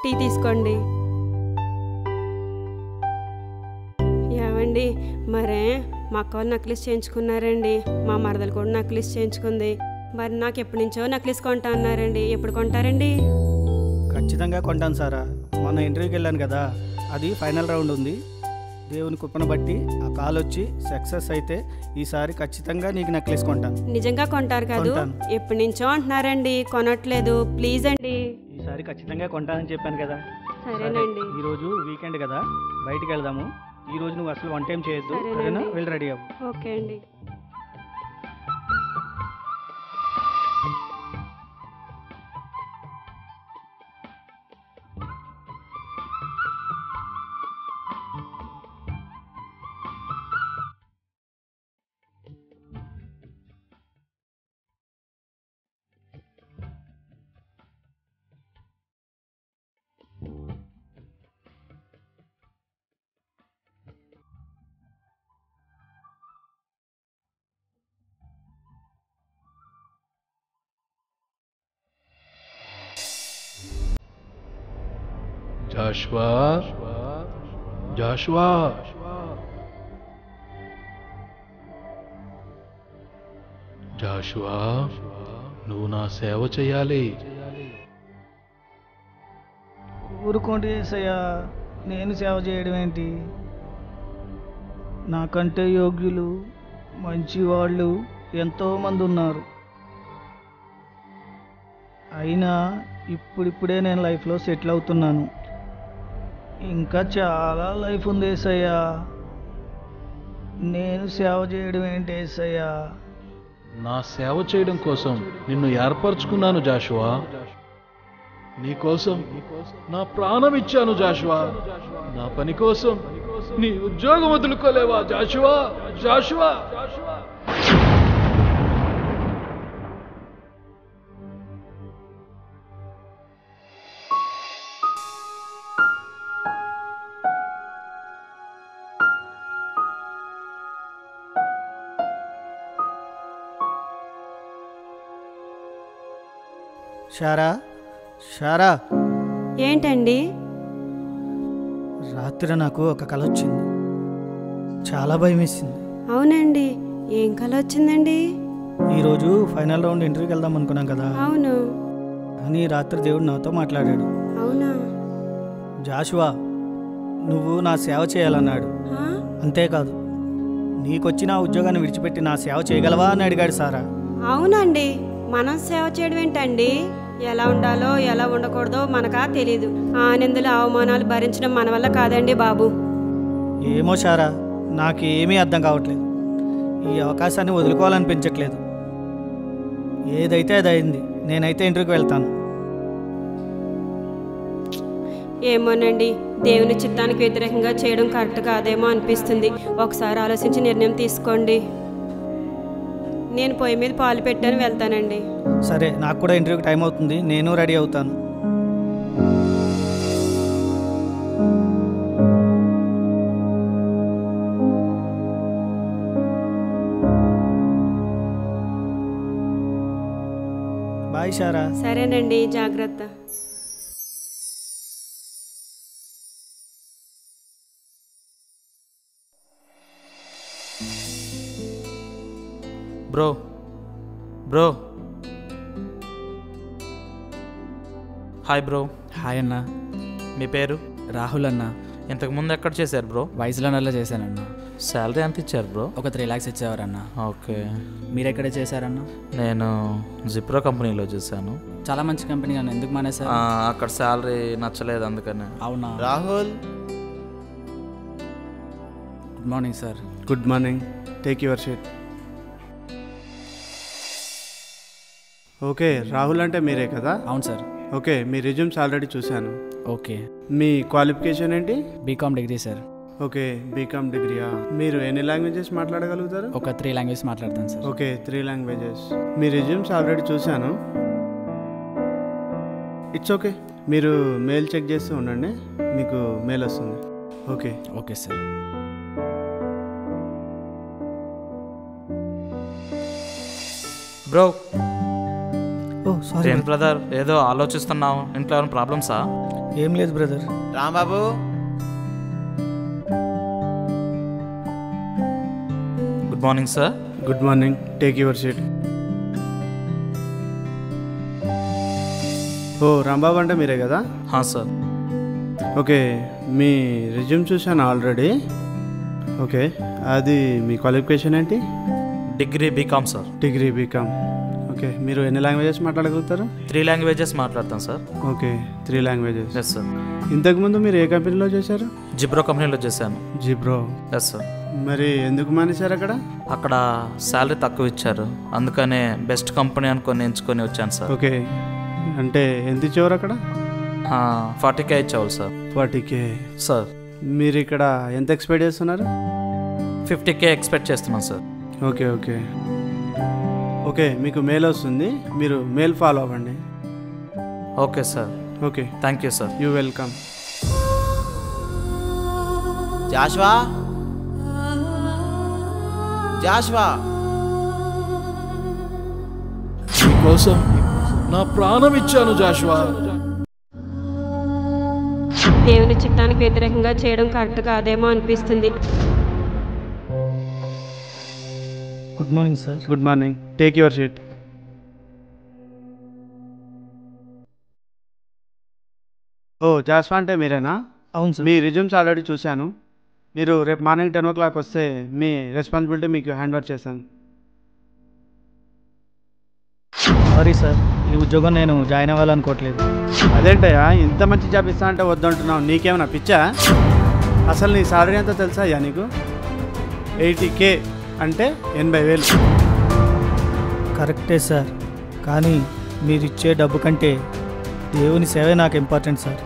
Tea తీసుకోండి. ఏమండి, మరే మా అక్క వాళ్ళు నక్లీస్ చేయించుకున్నారండి, మా మరదలు కూడా నక్లీస్ చేయించుకుంది. మరి నాకు ఎప్పటి నుంచో నక్లీస్ కొంటా అన్నారండి. ఎప్పుడు కొంటారండి? ఖచ్చితంగా కొంటాను సారా. మొన్న ఇంటర్వ్యూకి వెళ్ళాను కదా, అది ఫైనల్ రౌండ్ ఉంది. దేవుని కుప్పను బట్టి ఆ కాల్ వచ్చి సక్సెస్ అయితే ఈసారి ఖచ్చితంగా నీకు నెక్లెస్ కొంటాను. నిజంగా కొంటారు కాదు? ఎప్పటి నుంచో అంటున్నారండి, కొనట్లేదు. ప్లీజ్ అండి, ఈసారి ఖచ్చితంగా కొంటానని చెప్పాను కదా. సరేనండి. ఈరోజు వీకెండ్ కదా, బయటికి వెళ్దాము. ఈరోజు నువ్వు అసలు వన్ టైం చేయొద్దు, సరేనా? వెళ్ళి రెడీ అవ్వు. ఓకే అండి. జాషువా, జాషువా, జాషువా, నువ్వు నా సేవ చేయాలి. ఊరుకోండి యేసయ్యా, నేను సేవ చేయడం ఏంటి? నాకంటే యోగ్యులు మంచివాళ్ళు ఎంతోమంది ఉన్నారు. అయినా ఇప్పుడిప్పుడే నేను లైఫ్లో సెటిల్ అవుతున్నాను. ఇంకా చాలా లైఫ్ ఉంది యేసయ్యా, నేను సేవ చేయడం ఏంటి యేసయ్యా? నా సేవ చేయడం కోసం నిన్ను ఏర్పరచుకున్నాను జాషువా. నీకోసం నా ప్రాణం ఇచ్చాను జాషువా. నా పని కోసం నీ ఉద్యోగం వదులుకోలేవా జాషువా? జాషువా, షారా, షారా. ఏంటండి? రాత్రి నాకు ఒక కల వచ్చింది, చాలా భయం వేసింది. అవునండి, ఏం కల వచ్చిందండి? ఈరోజు ఫైనల్ రౌండ్ ఇంటర్వ్యూకి వెళ్దాం అనుకున్నాం కదా. అవును. అని రాత్రి దేవుడు నాతో మాట్లాడాడు. అవునా? జాషువా, నువ్వు నా సేవ చేయాలన్నాడు. అంతేకాదు, నీకొచ్చిన ఆ ఉద్యోగాన్ని విడిచిపెట్టి నా సేవ చేయగలవా అని అడిగాడు సారా. అవునండి, మనం సేవ చేయడం ఏంటండి? ఎలా ఉండాలో ఎలా ఉండకూడదో మనకా తెలీదు. ఆనందులు అవమానాలు భరించడం మన వల్ల కాదండి బాబు. ఏమో షారా, నాకేమీ అర్థం కావట్లేదు. ఈ అవకాశాన్ని వదులుకోవాలనిపించట్లేదు. ఏదైతే అది అయింది, నేనైతే ఇంటర్వ్యూకి వెళ్తాను. ఏమోనండి, దేవుని చిత్తానికి వ్యతిరేకంగా చేయడం కరెక్ట్ కాదేమో అనిపిస్తుంది. ఒకసారి ఆలోచించి నిర్ణయం తీసుకోండి. నేను పొయ్యి మీద పాలు పెట్టాను, వెళ్తానండి. సరే, నాకు కూడా ఇంటర్వ్యూకి టైం అవుతుంది, నేను రెడీ అవుతాను. బాయ్ షారా. సరేనండి, జాగ్రత్త. Bro, bro. Hi bro. Hi అన్న. మీ పేరు? రాహుల్ అన్న. ఇంతకుముందు ఎక్కడ చేశారు బ్రో? వైజ్లానర్లో చేశానన్న. శాలరీ ఎంత ఇచ్చారు బ్రో? ఒక 3 lakhs ఇచ్చేవారన్న. ఓకే. మీరెక్కడ చేశారన్న? నేను జిప్రో కంపెనీలో చేశాను. చాలా మంచి కంపెనీ అన్న, ఎందుకు మానేశారు? అక్కడ శాలరీ నచ్చలేదు, అందుకనే. అవునా? Rahul. Good morning sir. Good morning. Take your seat. Okay, Rahul అంటే మీరే కదా? అవును సార్. ఓకే, మీ రిజ్యూమ్స్ ఆల్రెడీ చూశాను. ఓకే. మీ క్వాలిఫికేషన్ ఏంటి? BCom degree sir. Okay, BCom డిగ్రీయా? మీరు ఎన్ని లాంగ్వేజెస్ మాట్లాడగలుగుతారు? ఒక 3 languages మాట్లాడతాను సార్. Okay, 3 languages. మీ రిజ్యూమ్స్ ఆల్రెడీ చూశాను. ఇట్స్ ఓకే, మీరు మెయిల్ చెక్ చేస్తూ ఉండండి, మీకు మెయిల్ వస్తుంది. Okay. Okay sir. Bro. Oh sorry brother, ఏదో ఆలోచిస్తున్నావు, ఇంట్లో ఏమైనా ప్రాబ్లమ్సా? ఏం లేదు brother. Rambabu, good morning sir. Good morning. Take your seat. Oh Rambabu అంటే మీరే కదా? సార్. ఓకే, మీ రెజ్యూమ్ చూశాను ఆల్రెడీ. ఓకే, అది మీ క్వాలిఫికేషన్ ఏంటి? Degree BCom sir. Degree BCom. Okay, మీరు ఎన్ని లాంగ్వేజెస్ మాట్లాడగలుగుతారు? 3 లాంగ్వేజెస్ మాట్లాడతాను sir. Okay, 3 languages. Yes sir. ఇంతకుముందు మీరు ఏ కంపెనీలో చేశారు? జిబ్రో కంపెనీలో చేశాను. జిబ్రో. Yes sir. మరి ఎందుకు మానేశారు అక్కడ? అక్కడ శాలరీ తక్కువ ఇచ్చారు, అందుకనే బెస్ట్ కంపెనీ అనుకొని ఎంచుకొని వచ్చాను సార్. ఓకే, అంటే ఎంత ఇచ్చేవారు అక్కడ? 40K ఇచ్చేవాళ్ళు సార్. 40K sir. మీరు ఇక్కడ ఎంత ఎక్స్పెక్ట్ చేస్తున్నారు? 50K ఎక్స్పెక్ట్ చేస్తున్నాను సార్. ఓకే ఓకే ఓకే, మీకు మెయిల్ వస్తుంది, మీరు మెయిల్ ఫాలో అవ్వండి. Okay sir. Okay, thank you sir. You welcome. Joshua, Joshua, నీకోసం నా ప్రాణం ఇచ్చాను జాషువా. దేవుని చిత్తానికి వ్యతిరేకంగా చేయడం కరెక్ట్ కాదేమో అనిపిస్తుంది. Good morning sir. Good morning. Take your seat. Oh Joshua అంటే మీరేనా? అవును సార్. మీ రిజ్యూమ్స్ ఆల్రెడీ చూశాను. మీరు రేపు మార్నింగ్ 10 o'clock వస్తే మీ రెస్పాన్సిబిలిటీ మీకు హ్యాండ్ ఓవర్ చేశాను. సారీ సార్, ఈ ఉద్యోగం నేను జాయిన్ అవ్వాలనుకోవట్లేదు. అదేంటయ్యా, ఇంత మంచి జాబ్ ఇస్తా అంటే వద్దంటున్నావు? నీకేమైనా పిచ్చా? అసలు నీ సాలరీ ఎంతో తెలుసా అయ్యా నీకు? 80K అంటే 80,000. కరెక్టే సార్, కానీ మీరు ఇచ్చే డబ్బు కంటే దేవుని సేవే నాకు important sir.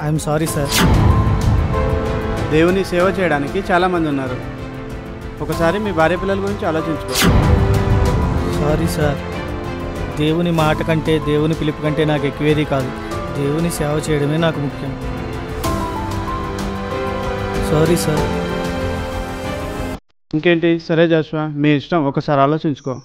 I'm sorry sir. దేవుని సేవ చేయడానికి చాలామంది ఉన్నారు. ఒకసారి మీ భార్య పిల్లల గురించి ఆలోచించుకో. సారీ సార్, దేవుని మాట కంటే దేవుని పిలుపు కంటే నాకు ఎక్కువేది కాదు. దేవుని సేవ చేయడమే నాకు ముఖ్యం. Sorry sir. ఇంకేంటి? సరే జాస్వా, మీ ఇష్టం, ఒకసారి ఆలోచించుకో.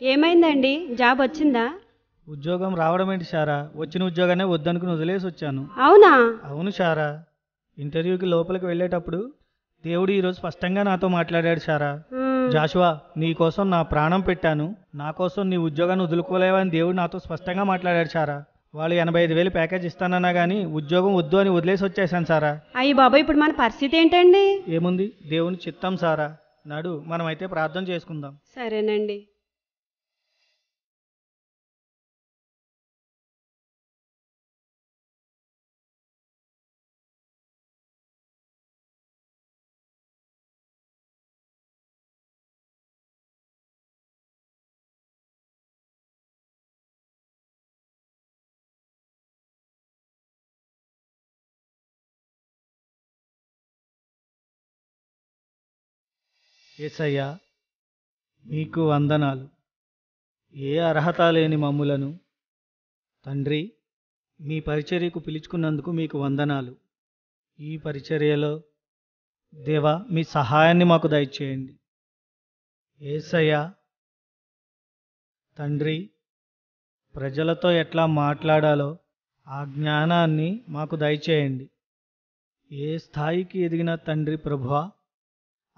ఏమైందండి? జాబ్ వచ్చిందా? ఉద్యోగం రావడం ఏంటి షారా? వచ్చిన ఉద్యోగాన్ని వద్దనుకుని వదిలేసి వచ్చాను. అవునా? అవును షారా, ఇంటర్వ్యూకి లోపలికి వెళ్ళేటప్పుడు దేవుడు ఈరోజు స్పష్టంగా నాతో మాట్లాడాడు షారా. జాషువా, నీ కోసం నా ప్రాణం పెట్టాను, నా కోసం నీ ఉద్యోగాన్ని వదులుకోలేవని దేవుడు నాతో స్పష్టంగా మాట్లాడాడు షారా. వాళ్ళు 85,000 ప్యాకేజ్ ఇస్తానన్నా కానీ ఉద్యోగం వద్దు అని వదిలేసి వచ్చేసాను సారా. అయ్యి బాబా, ఇప్పుడు మన పరిస్థితి ఏంటండి? ఏముంది, దేవుని చిత్తం సారా. నడు, మనమైతే ప్రార్థన చేసుకుందాం. సరేనండి. యేసయ్యా, మీకు వందనాలు. ఏ అర్హత లేని మమ్ములను తండ్రి మీ పరిచర్యకు పిలుచుకున్నందుకు మీకు వందనాలు. ఈ పరిచర్యలో దేవా మీ సహాయాన్ని మాకు దయచేయండి. యేసయ్యా తండ్రి, ప్రజలతో ఎట్లా మాట్లాడాలో ఆ జ్ఞానాన్ని మాకు దయచేయండి. ఏ స్థాయికి ఎదిగిన తండ్రి ప్రభువా,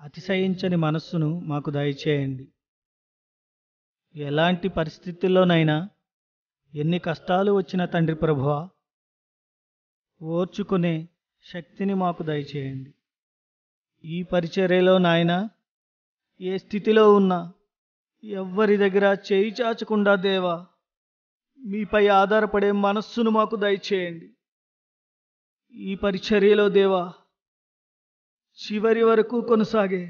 అతిశయించని మనస్సును మాకు దయచేయండి. ఎలాంటి పరిస్థితుల్లోనైనా, ఎన్ని కష్టాలు వచ్చిన తండ్రి ప్రభువా, ఓర్చుకునే శక్తిని మాకు దయచేయండి. ఈ పరిచర్యలో నాయనా, ఏ స్థితిలో ఉన్నా ఎవ్వరి దగ్గర చేయి చాచకుండా దేవా మీపై ఆధారపడే మనస్సును మాకు దయచేయండి. ఈ పరిచర్యలో దేవా చివరి వరకు కొనసాగే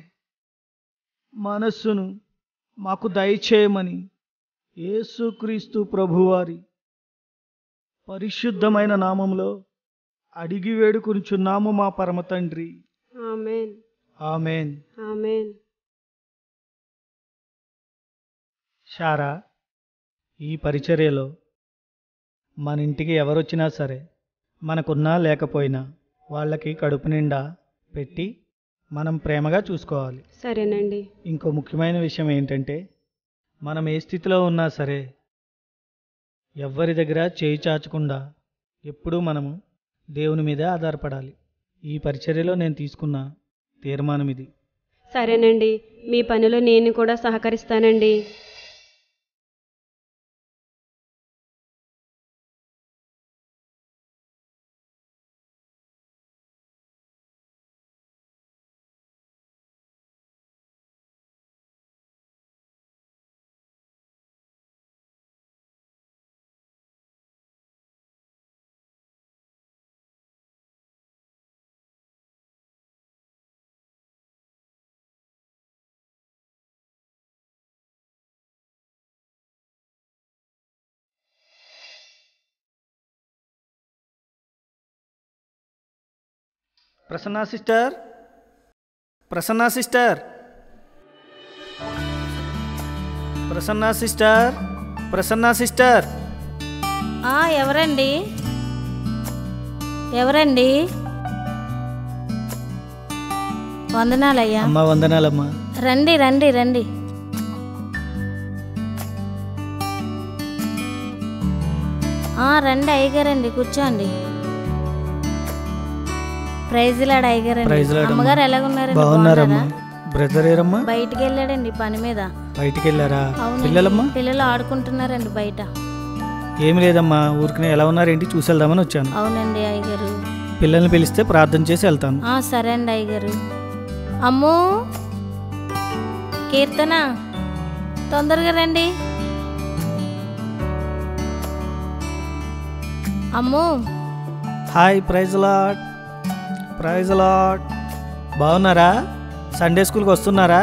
మనస్సును మాకు దయచేయమని యేసుక్రీస్తు ప్రభువారి పరిశుద్ధమైన నామములో అడిగి వేడుకొనుచున్నాము మా పరమ తండ్రి. ఆమేన్. ఆమేన్. ఆమేన్. షారా, ఈ పరిచర్యలో మన ఇంటికి ఎవరొచ్చినా సరే మనకున్నా లేకపోయినా వాళ్ళకి కడుపు నిండా పెట్టి మనం ప్రేమగా చూసుకోవాలి. సరేనండి. ఇంకో ముఖ్యమైన విషయం ఏంటంటే మనం ఏ స్థితిలో ఉన్నా సరే ఎవ్వరి దగ్గర చేయి చాచకుండా ఎప్పుడూ మనము దేవుని మీదే ఆధారపడాలి. ఈ పరిచర్యలో నేను తీసుకున్న తీర్మానం ఇది. సరేనండి, మీ పనిలో నేను కూడా సహకరిస్తానండి. ప్రసన్నా సిస్టర్, ప్రసన్నా సిస్టర్, ప్రసన్నా సిస్టర్, ప్రసన్నా సిస్టర్. ఎవరండి? ఎవరండి? వందనాలయ్యా. అమ్మా వందనాలమ్మా. రండి రండి రండి. రండి అయ్యగారండి, కూర్చోండి. ప్రైజ్ లాడ్ అయ్యగారండి. అమ్మగారు ఎలాగున్నారండి? బాగున్నారమ్మా. బ్రదర్ ఏరమ్మా? బయటికి వెళ్ళాడండి పని మీద. బయటికి వెళ్ళారా? అవునండి. పిల్లలమ్మా? పిల్లలు ఆడుకుంటున్నారండి బయట. ఏమి లేదమ్మా, ఊరికనే ఎలా ఉన్నారేంటి చూసి వెళ్దామని వచ్చాను. అవునండి అయ్యగారు. పిల్లల్ని పిలిస్తే ప్రార్థన చేసి వెళ్తాను. సరే అండి అయ్యగారు. అమ్మో కీర్తన, తొందరగా రండి. అమ్మో. Hi, praise lord, praise lord. బాగున్నారా? సండే స్కూల్కి వస్తున్నారా?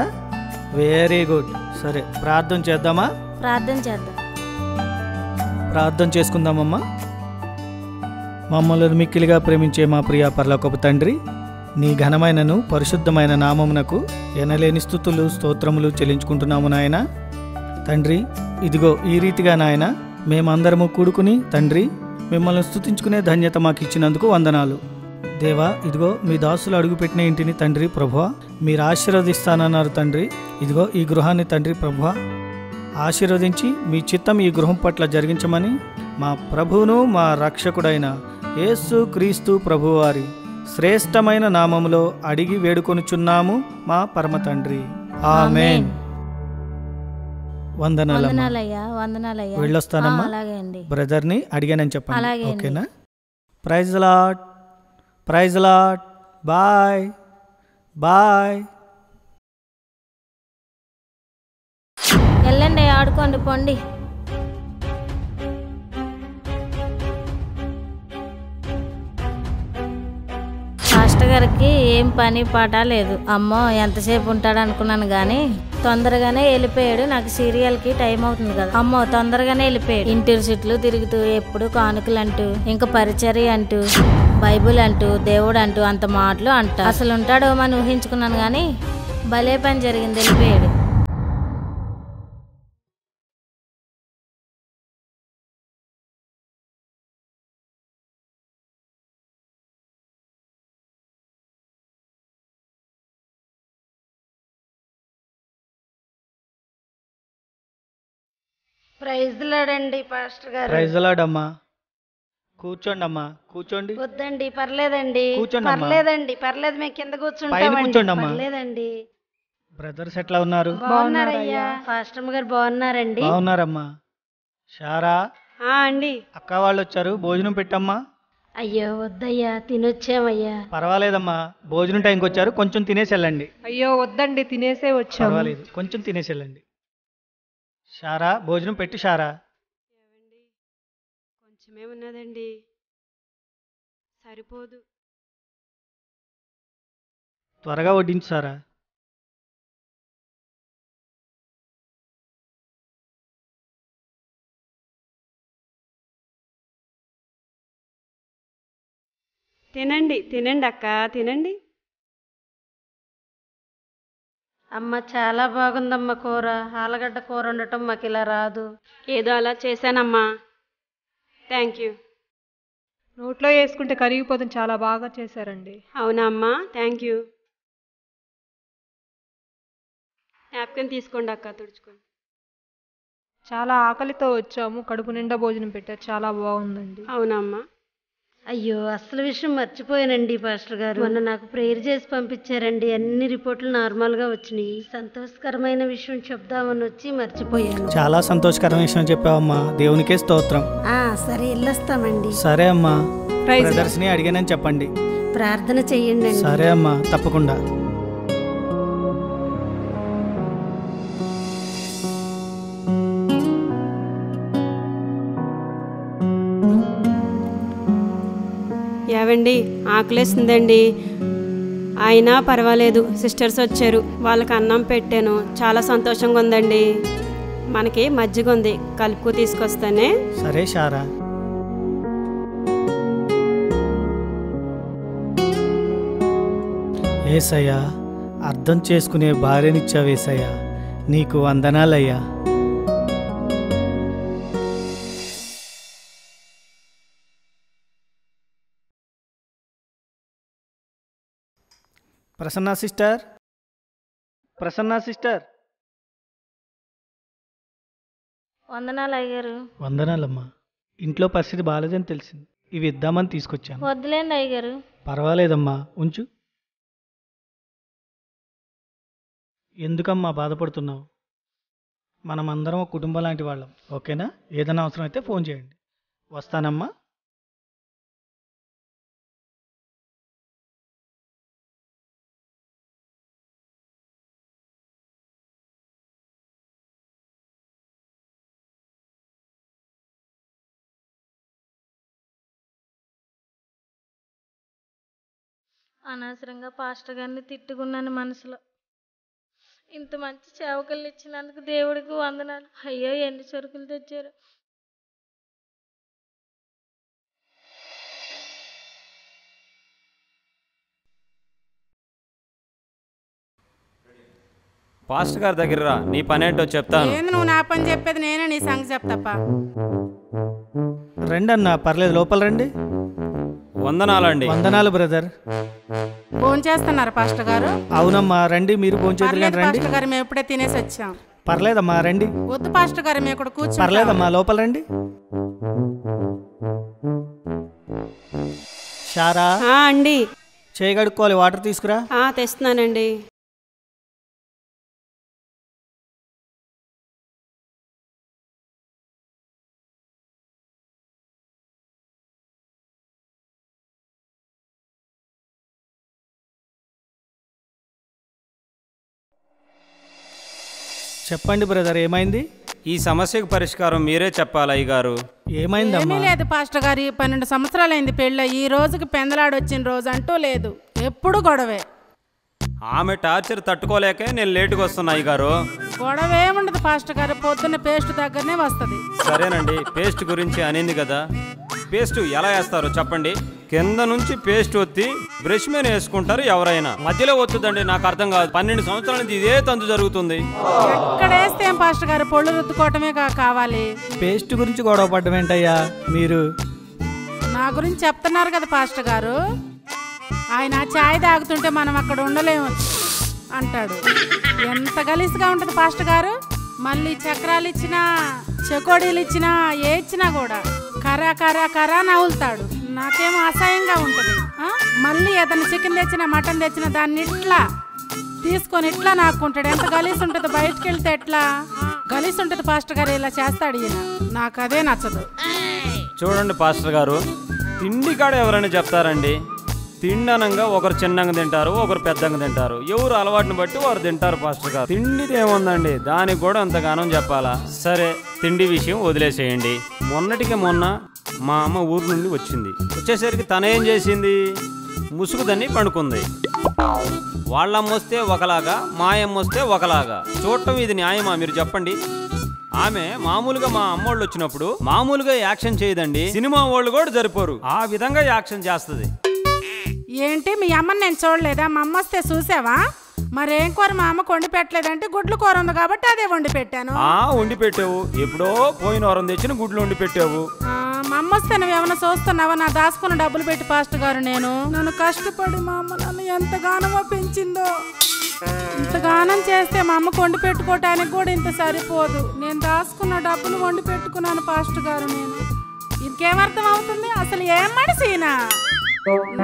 Very good. సరే ప్రార్థన చేద్దామా? ప్రార్థన చేద్దాం. ప్రార్థన చేసుకుందామమ్మా. మమ్మల్ని మిక్కిలిగా ప్రేమించే మా ప్రియ పరలోకపు తండ్రి, నీ ఘనమైనను పరిశుద్ధమైన నామమునకు ఎనలేని స్తుతులు స్తోత్రములు చెల్లించుకుంటున్నాము నాయన. తండ్రి, ఇదిగో ఈ రీతిగా నాయన మేమందరము కూడుకుని తండ్రి మిమ్మల్ని స్తుతించుకునే ధన్యత మాకు ఇచ్చినందుకు వందనాలు. దేవా, ఇదిగో మీ దాసులు అడుగుపెట్టిన ఇంటిని తండ్రి ప్రభువా మీరు ఆశీర్వదిస్తానన్నారు తండ్రి. ఇదిగో ఈ గృహాన్ని తండ్రి ప్రభువా ఆశీర్వదించి మీ చిత్తం ఈ గృహం పట్ల జరిగించమని మా ప్రభువును మా రక్షకుడైన యేసు క్రీస్తు ప్రభువారి శ్రేష్టమైన నామములో అడిగి వేడుకొనుచున్నాము మా పరమ తండ్రి. ఆమేన్. వందనాలయ్యా. వందనాలయ్యా. వెళ్ళొస్తానమ్మా. అలాగే అండి. బ్రదర్ని అడిగానని చెప్పండి. అలాగే అండి. ఓకేనా? Praise lord, praise lord. Bye bye. వెళ్ళండి, ఆడుకోండి, పొండి. మాస్టర్ గారికి ఏం పని పాట లేదు. అమ్మో ఎంతసేపు ఉంటాడు అనుకున్నాను కానీ తొందరగానే వెళ్ళిపోయాడు. నాకు సీరియల్కి టైం అవుతుంది కదా. అమ్మో తొందరగానే వెళ్ళిపోయాడు. ఇంటి చుట్లు తిరుగుతూ ఎప్పుడు కానుకలు అంటూ ఇంకా పరిచర్య అంటూ బైబుల్ అంటూ దేవుడు అంటూ అంత మాటలు అంట. అసలు ఉంటాడో అని ఊహించుకున్నాను కానీ భలే పని జరిగింది, వెళ్ళిపోయాడు. ప్రైజ్ లాడండి పాస్టర్ గారు. ప్రైజ్ లాడ్ అమ్మా. కూర్చోండి అమ్మా, కూర్చోండి. వద్దండి, పర్లేదండి. కూర్చోండి అమ్మా. పర్లేదండి, పర్లేదు, మేము కింద పైన కూర్చుంటామండి. కూర్చోండి అమ్మా. పర్లేదండి. బ్రదర్స్ ఎట్లా ఉన్నారు? బాగున్నారయ్యా. పాస్టర్ గారు బాగున్నారండి. బాగున్నారమ్మా. షారా అండి. అక్క వాళ్ళు వచ్చారు, భోజనం పెట్టమ్మా. అయ్యో వద్దయ్యా, తినొచ్చామయ్యా. పర్వాలేదమ్మా, భోజనం టైంకి వచ్చారు, కొంచెం తినేసి వెళ్ళండి. అయ్యో వద్దండి, తినేసే వచ్చాము. పర్వాలేదు, కొంచెం తినేసి వెళ్ళండి. షారా భోజనం పెట్టు. షారా కొంచెమే ఉన్నదండి, సరిపోదు. త్వరగా వడ్డించు సారా. తినండి తినండి అక్క, తినండి. అమ్మ చాలా బాగుందమ్మ కూర. ఆలుగడ్డ కూర ఉండటం మాకు ఇలా రాదు. ఏదో అలా చేశానమ్మా. Thank you. నోట్లో వేసుకుంటే కరిగిపోతుంది, చాలా బాగా చేశారండి. అవునా అమ్మా, థ్యాంక్ యూ. నాప్కిన్ తీసుకోండి అక్క, తుడుచుకోండి. చాలా ఆకలితో వచ్చాము, కడుపు నిండా భోజనం పెట్టారు, చాలా బాగుందండి. అవునమ్మా. అయ్యో, అసలు విషయం మర్చిపోయానండి పాస్టర్ గారు. మొన్న నాకు ప్రేయర్ చేసి పంపించారండి, అన్ని రిపోర్ట్లు నార్మల్గా వచ్చినాయి. సంతోషకరమైన విషయం చెప్దామని వచ్చి మర్చిపోయాను. చాలా సంతోషకరమైన విషయం చెప్పావమ్మా, దేవునికే స్తోత్రం. సరే, వెళ్ళొస్తామండి. సరే అమ్మా, బ్రదర్స్ని అడిగానని చెప్పండి. ప్రార్థన చెయ్యండి. సరే అమ్మా, తప్పకుండా. ఏవండి, ఆకలేస్తుందండి. అయినా పర్వాలేదు, సిస్టర్స్ వచ్చారు, వాళ్ళకి అన్నం పెట్టాను, చాలా సంతోషంగా ఉందండి. మనకి మజ్జిగ ఉంది, కలుపుకు తీసుకొస్తానే. సరే షారా. ఏసయ్యా, అర్థం చేసుకునే భార్యనిచ్చావేసయ్యా, నీకు వందనాలయ్యా. ప్రసన్నా సిస్టర్, ప్రసన్నా సిస్టర్. వందనాలు అయ్యగారు. వందనాలమ్మా. ఇంట్లో పరిస్థితి బాగాలేదని తెలిసింది, ఇవి ఇద్దామని తీసుకొచ్చాను. వద్దులేండి అయ్యగారు. పర్వాలేదమ్మా, ఉంచు. ఎందుకమ్మా బాధపడుతున్నావు? మనమందరం ఒక కుటుంబం లాంటి వాళ్ళం, ఓకేనా? ఏదైనా అవసరం అయితే ఫోన్ చేయండి. వస్తానమ్మా. అనవసరంగా పాస్టర్ గారిని తిట్టుకున్నాను మనసులో. ఇంత మంచి సేవకులు ఇచ్చినందుకు దేవుడికి వందనాలు. అయ్యో, ఎన్ని సరుకులు తెచ్చారు. పాస్టర్ గారి దగ్గర రా, నీ పని ఏంటో చెప్తాను. నువ్వు నా పని చెప్పేది, నేనే నీ సంగతి చెప్తాపా. రండి అన్న, పర్లేదు, లోపల రండి. వందనాలండి. వందనాలు బ్రదర్. ఫోన్ చేస్తున్నారు పాస్టర్ గారు? అవునమ్మా, రండి, మీరు ఫోన్ చేద్దరు రండి. పాస్టర్ గారు, మేము ఎప్పుడే తినేసి వచ్చాం. పర్లేదమ్మా, రండి. వద్దు పాస్టర్ గారు, మేము ఇక్కడ కూర్చో. పర్లేదమ్మా, లోపల రండి. షారా అండి, చేయగడుక్కోవాలి, వాటర్ తీసుకురా. తెస్తున్నానండి. చెప్పండి బ్రదర్, ఏమైంది? ఈ సమస్యకు పరిష్కారం మీరే చెప్పాలి అయ్యగారు. ఏమైందమ్మా? ఏమీ లేదు పాస్టర్ గారు, 12 సంవత్సరాలైంది పెళ్ళి. ఈ రోజుకి పెందలాడొచ్చిన రోజు అంటూ లేదు, ఎప్పుడు గొడవే. ఆమె టార్చర్ తట్టుకోలేకే నేను లేటుగా వస్తున్నా అయ్యగారు. గొడవ ఏముండదు పాస్టర్ గారు, పొద్దున్న పేస్ట్ దగ్గరనే వస్తుంది. సరేనండి, పేస్ట్ గురించి అనింది కదా, పేస్ట్ ఎలా వేస్తారో చెప్పండి. కింద నుంచి పేస్ట్ ఒత్తి బ్రష్ మీద వేసుకుంటారు ఎవరైనా, మధ్యలో వస్తుందండి, నాకు అర్థం కాదు. 12 సంవత్సరాల నుంచి ఇదే తంతు జరుగుతుంది. ఎక్కడ వేస్తే ఏం పాస్టర్ గారు, పొళ్ళు రుద్దుకోవటమే కావాలి. పేస్ట్ గురించి గొడవ పడ్డం ఏంటయ్యా మీరు? నా గురించి చెప్తున్నారు కదా పాస్టర్ గారు. ఆయన ఛాయ్ తాగుతుంటే మనం అక్కడ ఉండలేము అంటాడు. ఎంత గలీజ్గా ఉంటుంది పాస్టర్ గారు. మళ్ళీ చక్రాలు ఇచ్చినా, చెకోడీలు ఇచ్చినా, ఏ ఇచ్చినా కూడా కరా కరా కరా నవ్వులుతాడు. నాకేమో అసహ్యంగా ఉంటుంది. మళ్ళీ ఏదైనా చికెన్ తెచ్చినా, మటన్ తెచ్చినా దాన్ని ఇట్లా తీసుకొని ఇట్లా నాకుంటాడు. ఎంత గలీజ్ ఉంటుంది, బయటకు వెళ్తే ఎట్లా గలీజ్ ఉంటుంది పాస్టర్ గారు. ఇలా చేస్తాడు ఈయన, నాకు అదే నచ్చదు. చూడండి పాస్టర్ గారు, తిండి కాడ ఎవరైనా చెప్తారండి. తిండనంగా ఒకరు చిన్నగా తింటారు, ఒకరు పెద్దగా తింటారు. ఎవరు అలవాటుని బట్టి వారు తింటారు పాస్టర్ గారు. తిండిది ఏముందండి, దానికి కూడా అంతగానం చెప్పాలా? సరే, తిండి విషయం వదిలేసేయండి. మొన్నటికి మొన్న మా అమ్మ ఊరు నుండి వచ్చింది. వచ్చేసరికి తనేం చేసింది, ముసుగుదని పండుకుంది. వాళ్ళమ్మ వస్తే ఒకలాగా, మా అమ్మ వస్తే ఒకలాగా. చూడటం ఇది న్యాయమా మీరు చెప్పండి? ఆమె మామూలుగా మా అమ్మోళ్ళు వచ్చినప్పుడు మామూలుగా యాక్షన్ చేయదండి, సినిమా వాళ్ళు కూడా సరిపోరు, ఆ విధంగా యాక్షన్ చేస్తుంది. ఏంటి మీ అమ్మని నేను చూడలేదా? మా అమ్మ వస్తే చూసావా? మరేం కూర మా అమ్మకు వండి పెట్టలేదంటే గుడ్లు కూర ఉంది కాబట్టి అదే వండి పెట్టాను. వండి పెట్టావు, ఎప్పుడో పోయిన వారం తెచ్చిన గుడ్లు వండి పెట్టావు. మా అమ్మ వస్తే నువ్వేమన్నా చూస్తున్నావా? నా దాచుకున్న డబ్బులు పెట్టి పాస్టర్ గారు నన్ను కష్టపడి మా అమ్మ నన్ను ఎంతగానో పెంచిందో. ఇంతగానం చేస్తే మా అమ్మకు వండి పెట్టుకోవటానికి కూడా ఇంత సరిపోదు. నేను దాచుకున్న డబ్బులు వండి పెట్టుకున్నాను పాస్టర్ గారు. ఇంకేమర్థం అవుతుంది? అసలు ఏం మనిషినా?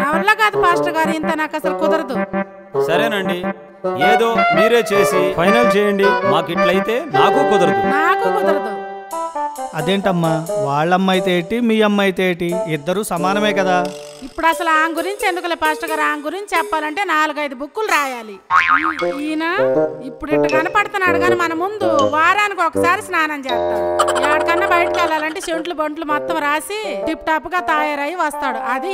నా వల్ల కాదు పాస్టర్ గారు, ఇంత నాకు అసలు కుదరదు. సరేనండి, ఏదో మీరే చేసి ఫైనల్ చేయండి. మాకు ఇట్లయితే నాకు కుదరదు. అదేంటమ్మా, వాళ్ళమ్మ అయితే ఏంటి, మీ అమ్మ అయితే ఏంటి, ఇద్దరు సమానమే కదా. ఇప్పుడు అసలు ఆమె గురించి ఎందుకులే పాస్టర్ గారు, ఆమె గురించి చెప్పాలంటే 4-5 బుక్కులు రాయాలి. ఈయన ఇప్పుడు ఇట్లా కనపడుతున్నాడు కానీ మన ముందు వారానికి ఒకసారి స్నానం చేస్తాడు. ఎక్కడికన్నా బయటకు వెళ్ళాలంటే చెంట్లు బంట్లు మొత్తం రాసి టిప్ టాప్ గా తయారై వస్తాడు. అది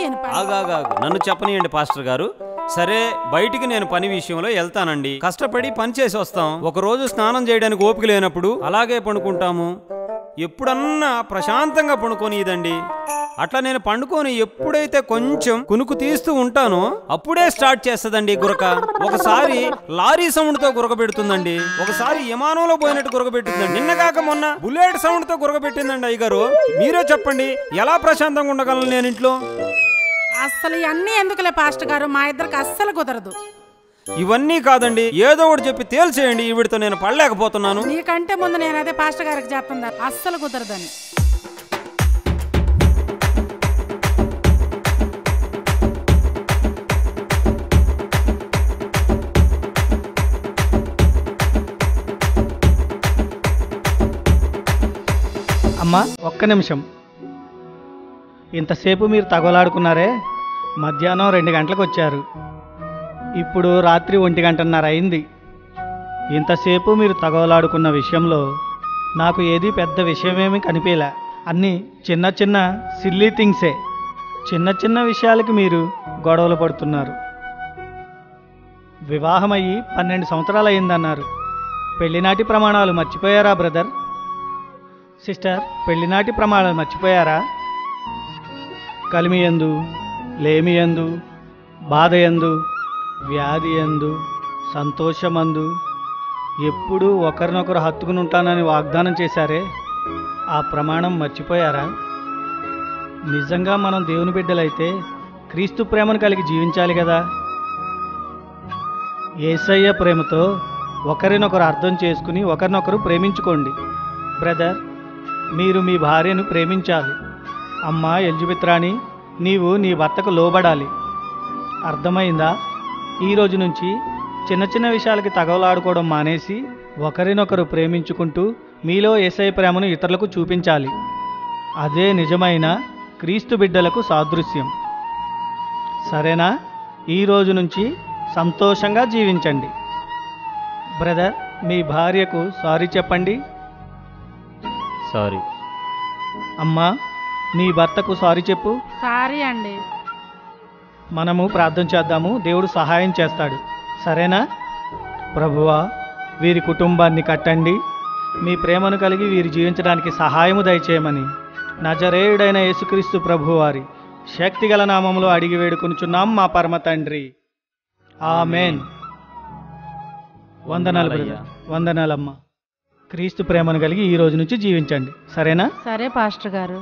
నన్ను చెప్పనియండి పాస్టర్ గారు. సరే, బయటికి నేను పని విషయంలో వెళ్తానండి, కష్టపడి పని చేసి వస్తాం. ఒక రోజు స్నానం చేయడానికి ఓపిక లేనప్పుడు అలాగే పడుకుంటాము. ఎప్పుడన్నా ప్రశాంతంగా పడుకోనిదండి. అట్లా నేను పండుకొని ఎప్పుడైతే కొంచెం కునుకు తీస్తూ ఉంటానో అప్పుడే స్టార్ట్ చేస్తుందండి గురక. ఒకసారి లారీ సౌండ్ తో గురక పెడుతుందండి, ఒకసారి విమానంలో పోయినట్టు గురక పెట్టిందండి. నిన్నగాక మొన్న బుల్లెట్ సౌండ్ తో గురక పెట్టిందండి. అయ్యగారు మీరే చెప్పండి, ఎలా ప్రశాంతంగా ఉండగలను నేను ఇంట్లో? అస్సలు ఇవన్నీ ఎందుకులే పాస్టర్ గారు, మా ఇద్దరికి అస్సలు కుదరదు. ఇవన్నీ కాదండి, ఏదో ఒకటి చెప్పి తేల్చేయండి. వీడితో నేను పడలేకపోతున్నాను. నీకంటే ముందు నేను అదే పాస్టర్ గారికి చెప్తున్నా, అస్సలు కుదరదని. అమ్మా, ఒక్క నిమిషం. ఇంతసేపు మీరు తగలాడుకున్నారే, మధ్యాహ్నం 2 గంటలకు వచ్చారు, ఇప్పుడు రాత్రి 1:30 అయింది. ఇంతసేపు మీరు తగలాడుకున్న విషయంలో నాకు ఏది పెద్ద విషయమేమి కనిపించలే. అన్నీ చిన్న చిన్న సిల్లీ థింగ్సే. చిన్న చిన్న విషయాలకి మీరు గొడవలు పడుతున్నారు. వివాహమయ్యి 12 సంవత్సరాలు అయిందన్నారు. పెళ్లినాటి ప్రమాణాలు మర్చిపోయారా బ్రదర్? సిస్టర్, పెళ్లినాటి ప్రమాణాలు మర్చిపోయారా? కలిమియందు, లేమియందు, బాధయందు, వ్యాధి యందు, సంతోషమందు ఎప్పుడూ ఒకరినొకరు హత్తుకుని ఉంటానని వాగ్దానం చేశారే, ఆ ప్రమాణం మర్చిపోయారా? నిజంగా మనం దేవుని బిడ్డలైతే క్రీస్తు ప్రేమను కలిగి జీవించాలి కదా. యేసయ్య ప్రేమతో ఒకరినొకరు అర్థం చేసుకుని ఒకరినొకరు ప్రేమించుకోండి. బ్రదర్, మీరు మీ భార్యను ప్రేమించాలి. అమ్మా ఎలిజబెత్ రాణి, నీవు నీ భర్తకు లోబడాలి. అర్థమైందా? ఈరోజు నుంచి చిన్న చిన్న విషయాలకి తగవలాడుకోవడం మానేసి ఒకరినొకరు ప్రేమించుకుంటూ మీలో యేసయ్య ప్రేమను ఇతరులకు చూపించాలి. అదే నిజమైన క్రీస్తు బిడ్డలకు సాదృశ్యం. సరేనా? ఈరోజు నుంచి సంతోషంగా జీవించండి. బ్రదర్, మీ భార్యకు సారీ చెప్పండి. సారీ. అమ్మా, నీ భర్తకు సారీ చెప్పు. సారీ అండి. మనము ప్రార్థన చేద్దాము, దేవుడు సహాయం చేస్తాడు. సరేనా? ప్రభువా, వీరి కుటుంబాన్ని కట్టండి, మీ ప్రేమను కలిగి వీరు జీవించడానికి సహాయము దయచేయమని నజరేయుడైన యేసుక్రీస్తు ప్రభువారి శక్తిగల నామములో అడిగి వేడుకొనుచున్నాం మా పరమ తండ్రి. ఆమేన్. వందనాలు బ్రదర్, వందనాలమ్మా. క్రీస్తు ప్రేమను కలిగి ఈ రోజు నుంచి జీవించండి. సరేనా? సరే పాస్టర్ గారు.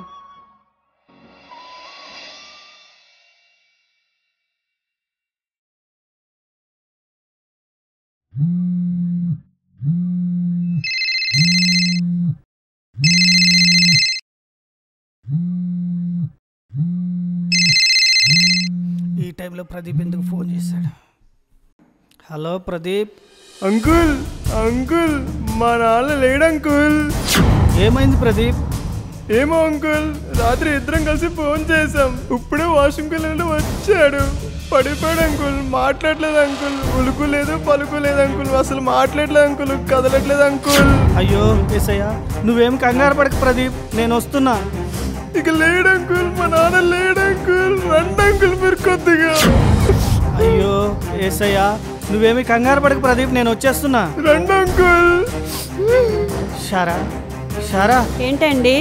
ఈ టైంలో ప్రదీప్ ఎందుకు ఫోన్ చేశాడు? హలో ప్రదీప్. అంకుల్, అంకుల్, మా నాన్న లేడు అంకుల్. ఏమైంది ప్రదీప్? ఏమో అంకుల్, రాత్రి ఇద్దరం కలిసి ఫోన్ చేసాం. ఇప్పుడే వాష్రూమ్కి వెళ్ళి వచ్చాడు. పడిపోయాడు అంకుల్. మాట్లాడలేదు అంకుల్, ఉలుకు లేదు పలుకు లేదు అంకుల్. అసలు మాట్లాడలేదు అంకుల్, కదలట్లేదు అంకుల్. అయ్యో యేసయ్య, నువ్వేం కంగారు పడక ప్రదీప్, నేను వస్తున్నా. ఇక లేడు అంకుల్, మా నాన్న లేడు అంకుల్. రండి అంకుల్ మీరు కొద్దిగా. అయ్యో ఏసయ్యా, నువ్వేమి కంగారు పడకు ప్రదీప్, నేను వచ్చేస్తున్నా. రండి అంకుల్. షారా షారా. ఏంటండి?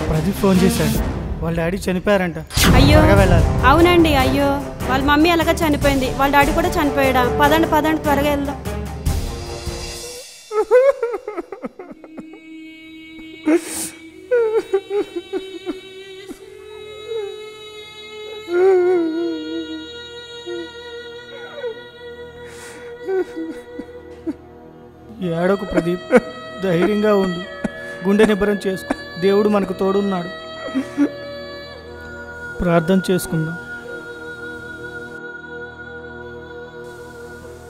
ప్రదీప్ ఫోన్ చేశాడు, వాళ్ళ డాడీ చనిపోయారంట. అయ్యో వెళ్ళాలి. అవునండి. అయ్యో వాళ్ళ మమ్మీ అలాగా చనిపోయింది, వాళ్ళ డాడీ కూడా చనిపోయాడా? పదండి పదండి త్వరగా వెళ్దాం. ఏడోకు ప్రదీప్, ధైర్యంగా ఉండు, గుండె నిబ్బరం చేసుకో. దేవుడు మనకు తోడున్నాడు. ప్రార్థన చేసుకుందాం.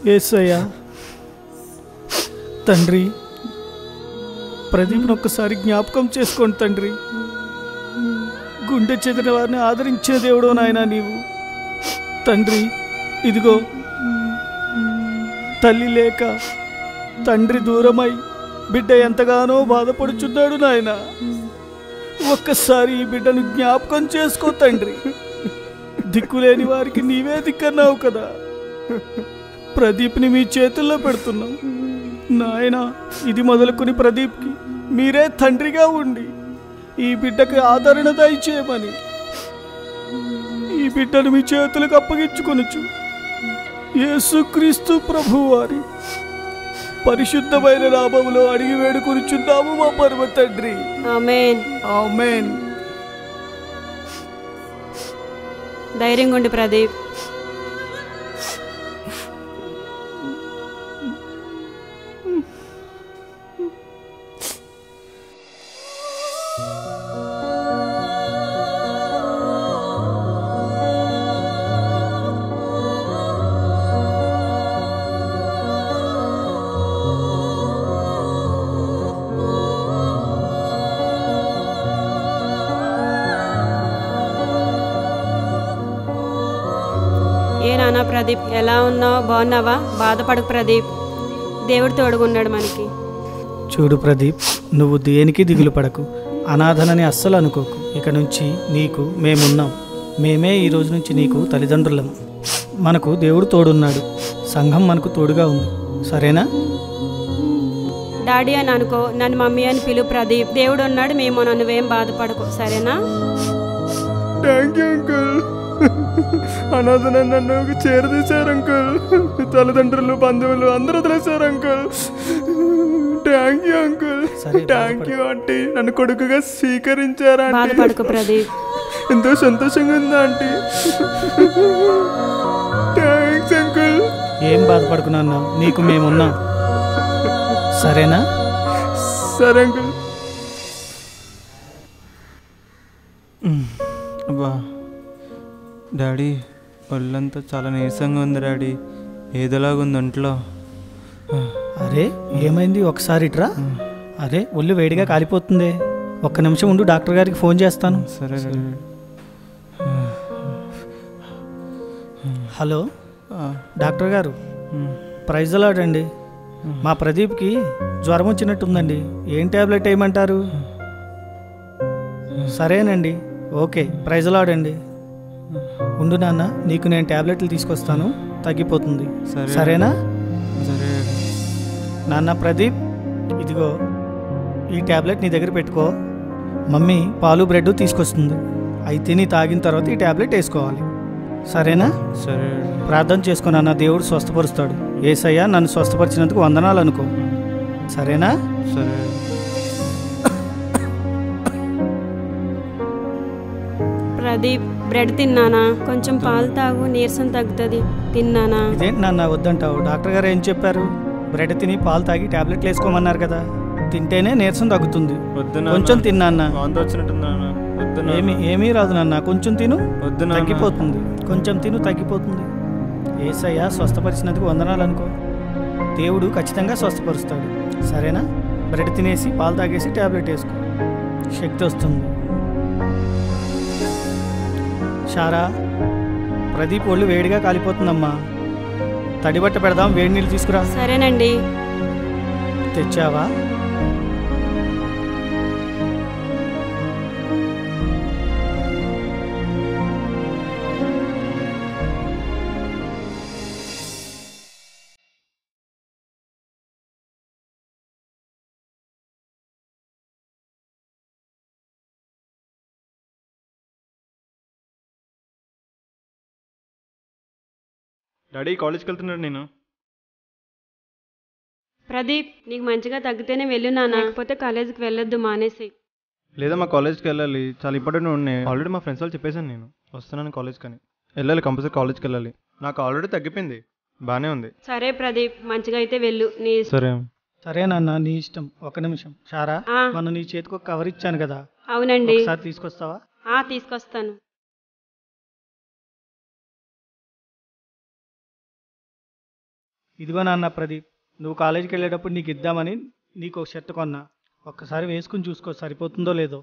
యేసయ్యా తండ్రి, ప్రదీప్ను ఒక్కసారి జ్ఞాపకం చేసుకోండి తండ్రి. గుండె చెదిరిన వారిని ఆదరించిన దేవుడు నాయనా నీవు తండ్రి. ఇదిగో తల్లి లేక తండ్రి దూరమై బిడ్డ ఎంతగానో బాధపడుచున్నాడు నాయన. ఒక్కసారి ఈ బిడ్డను జ్ఞాపకం చేసుకో తండ్రి. దిక్కులేని వారికి నీవే దిక్కన్నావు కదా. ప్రదీప్ని మీ చేతుల్లో పెడుతున్నాం నాయన. ఇది మొదలుకొని ప్రదీప్కి మీరే తండ్రిగా ఉండి ఈ బిడ్డకి ఆదరణ దయచేయమని ఈ బిడ్డను మీ చేతులకు అప్పగించుకొనుచు యేసుక్రీస్తు ప్రభువారి పరిశుద్ధమైన నామములో అడిగి వేడుకొనుచున్నాము మా పరమ తండ్రి. ఆమేన్. ఆమేన్. ధైర్యంగా ఉండి ప్రదీప్. ఏ నానా ప్రదీప్, ఎలా ఉన్నావు? బాగున్నావా? బాధపడకు ప్రదీప్, దేవుడు తోడుగున్నాడు మనకి. చూడు ప్రదీప్, నువ్వు దేనికి దిగులు పడకు, అనాథనని అస్సలు అనుకోకు. ఇక నుంచి నీకు మేమున్నాం. మేమే ఈ రోజు నుంచి నీకు తల్లిదండ్రులం. మనకు దేవుడు తోడున్నాడు, సంఘం మనకు తోడుగా ఉంది. సరేనా? డాడీ అని అనుకో, నన్ను మమ్మీ అని పిలువు ప్రదీప్. దేవుడు ఉన్నాడు, మేము నువ్వేం బాధపడకు. సరేనా? Thank you uncle. అనాథన నన్ను చేరదీశారు అంకుల్. తల్లిదండ్రులు బంధువులు అందరూ వదిలేశారు uncle. Thank you uncle. Thank you aunty, నన్ను కొడుకుగా స్వీకరించారా? బాధపడకు ప్రదీప్. ఎంతో సంతోషంగా ఉందా ఆంటీ? Thanks uncle. ఏం బాధపడకు నాన్న, నీకు మేమున్నాం. సరేనా? సరే అంకుల్. అబ్బా డాడీ, ఒళ్ళంతా చాలా నీరసంగా ఉంది డాడీ. ఏదోలాగుంది ఒంట్లో. అరే ఏమైంది? ఒకసారి ఇట్రా. అరే ఒళ్ళు వేడిగా కాలిపోతుంది. ఒక్క నిమిషం ఉండు, డాక్టర్ గారికి ఫోన్ చేస్తాను. సరే. హలో డాక్టర్ గారు, ప్రైజ్ అలాట్ అండి. మా ప్రదీప్కి జ్వరం వచ్చినట్టుందండి. ఏం ట్యాబ్లెట్ వేయమంటారు? సరేనండి, ఓకే, ప్రైజ్ అలాట్ అండి. ఉండు నాన్న, నీకు నేను ట్యాబ్లెట్లు తీసుకొస్తాను, తగ్గిపోతుంది. సరేనా? సరే నాన్న ప్రదీప్, ఇదిగో ఈ ట్యాబ్లెట్ నీ దగ్గర పెట్టుకో. మమ్మీ పాలు బ్రెడ్ తీసుకొస్తుంది, అవి తిని తాగిన తర్వాత ఈ ట్యాబ్లెట్ వేసుకోవాలి. సరేనా? సరే. ప్రార్థన చేసుకో నాన్న, దేవుడు స్వస్థపరుస్తాడు. యేసయ్య నన్ను స్వస్థపరిచినందుకు వందనాలు అనుకో. సరేనా? సరే. ప్రదీప్, బ్రెడ్ తిన్నానా? కొంచెం పాలు తాగు, నీరసం తగ్గుతుంది. తిన్నానా? ఇదేంటి నాన్న వద్దంటావు? డాక్టర్ గారు ఏం చెప్పారు? బ్రెడ్ తిని పాలు తాగి ట్యాబ్లెట్లు వేసుకోమన్నారు కదా. తింటేనే నీరసం తగ్గుతుంది. కొంచెం తిన్నా ఏమీ రాదు నాన్న, కొంచెం తిను, తగ్గిపోతుంది. కొంచెం తిను, తగ్గిపోతుంది. యేసయ్య స్వస్థపరిచినందుకు వందనాలు అనుకో. దేవుడు ఖచ్చితంగా స్వస్థపరుస్తాడు. సరేనా? బ్రెడ్ తినేసి పాలు తాగేసి ట్యాబ్లెట్ వేసుకో, శక్తి వస్తుంది. షారా, ప్రదీప్ ఒళ్ళు వేడిగా కాలిపోతుందమ్మా. తడిబట్ట పెడదాం, వేడి నీళ్ళు తీసుకురా. సరేనండి. తెచ్చావా? డాడీ కాలేజ్కి వెళ్తున్నాడు నేను. ప్రదీప్ నీకు మంచిగా తగ్గితేనే వెళ్ళు నాన్న, లేకపోతే కాలేజీకి వెళ్ళొద్దు, మానేసి. లేదా మా కాలేజ్కి వెళ్ళాలి, చాలా ఇంపార్టెంట్ ఉన్నాయి. ఆల్రెడీ మా ఫ్రెండ్స్ వాళ్ళు చెప్పేశాను నేను వస్తున్నాను కాలేజ్కి అని. వెళ్ళాలి, కంపల్సరీ కాలేజ్కి వెళ్ళాలి. నాకు ఆల్రెడీ తగ్గిపోయింది, బాగానే ఉంది. సరే ప్రదీప్, మంచిగా అయితే వెళ్ళు. నీ సరే సరే నాన్న, నీ ఇష్టం. ఒక నిమిషం. షారా, మొన్న నీ చేతికి ఒక కవర్ ఇచ్చాను కదా. అవునండి. ఒకసారి తీసుకొస్తావా? తీసుకొస్తాను. ఇదిగో నాన్న ప్రదీప్, నువ్వు కాలేజీకి వెళ్ళేటప్పుడు నీకు ఇద్దామని నీకు ఒక షర్ట్ కొన్నా. ఒక్కసారి వేసుకుని చూసుకో, సరిపోతుందో లేదో.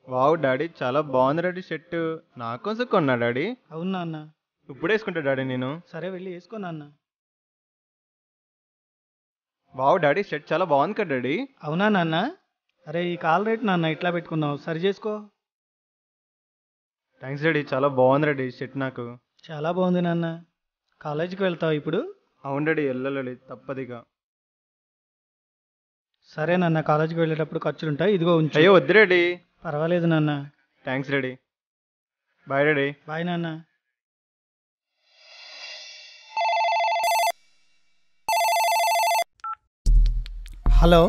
వావ్ డాడీ, చాలా బాగుంది డాడీ షర్ట్. నా కోసం కొన్నా డాడీ. అవును నాన్న. ఇప్పుడు వేసుకుంటా డాడీ నేను. సరే వెళ్ళి వేసుకో నాన్న. వావ్ డాడీ, షర్ట్ చాలా బాగుంది కదా డాడీ. అవునా నాన్న? అరే ఈ కాల్ రేట్ నాన్న ఇట్లా పెట్టుకున్నావు, సరి చేసుకో. థ్యాంక్స్ డాడీ, చాలా బాగుంది డాడీ షర్ట్ నాకు. చాలా బాగుంది నాన్న. కాలేజీకి వెళ్తావు ఇప్పుడు? అవును డాడీ, వెళ్ళాలి తప్పదిగా. సరే నాన్న, కాలేజీకి వెళ్ళేటప్పుడు ఖర్చులు ఉంటాయి, ఇదిగో ఉంచు. అయ్యో వద్దు డాడీ. పర్వాలేదు నాన్న. Thanks daddy. Bye daddy. Bye నాన్న. హలో